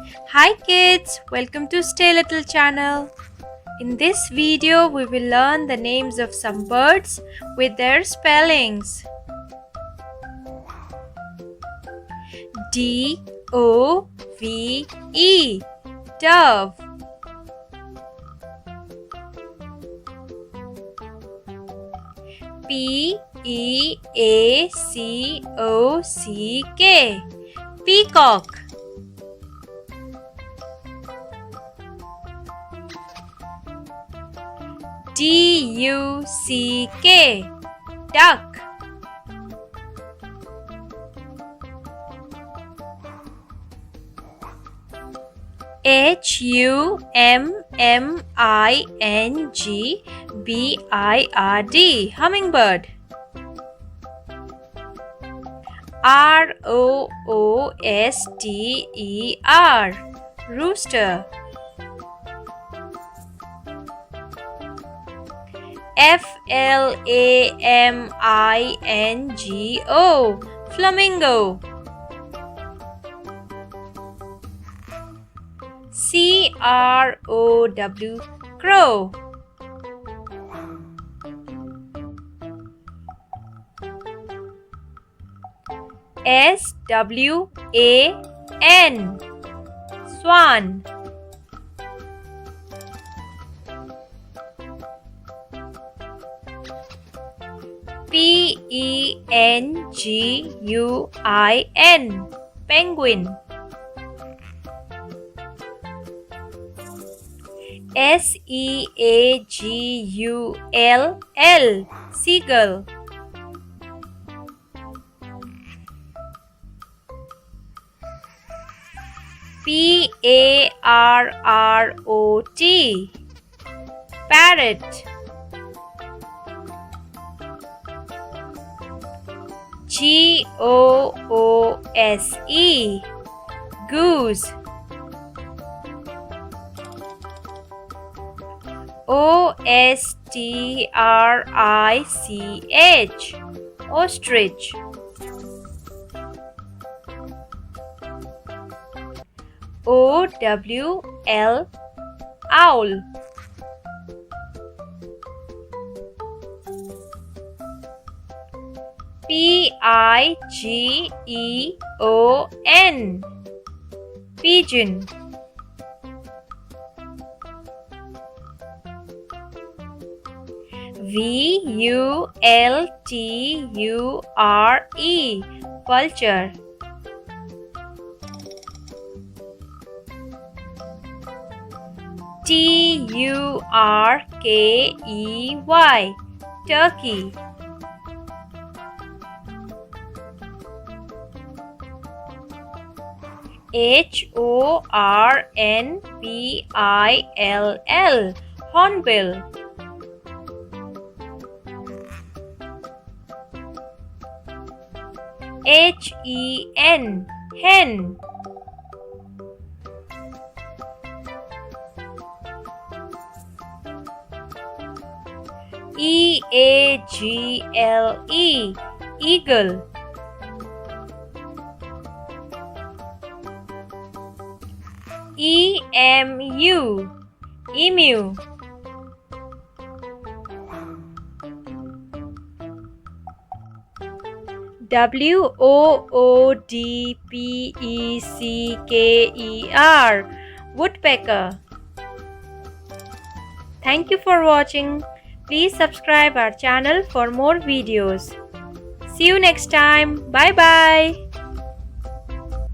Hi kids, welcome to Stay Little channel. In this video we will learn the names of some birds with their spellings. D-O-V-E, dove. P-E-A-C-O-C-K, peacock. D-U-C-K, duck. H-U-M-M-I-N-G-B-I-R-D, hummingbird. R-O-O-S-T-E-R, rooster. F-L-A-M-I-N-G-O, flamingo. C-R-O-W, crow. S-W-A-N, swan. P-E-N-G-U-I-N, penguin. S-E-A-G-U-L-L, seagull. P-A-R-R-O-T, parrot. G-O-O-S-E, goose. O-S-T-R-I-C-H, ostrich. O-W-L, owl. P-I-G-E-O-N, pigeon. V-U-L-T-U-R-E, vulture. T-U-R-K-E-Y, turkey. H-O-R-N-B-I-L-L, hornbill. H-E-N, hen. E-A-G-L-E, eagle. E-M-U, emu. W-O-O-D-P-E-C-K-E-R, woodpecker. Thank you for watching. Please subscribe our channel for more videos. See you next time. Bye bye.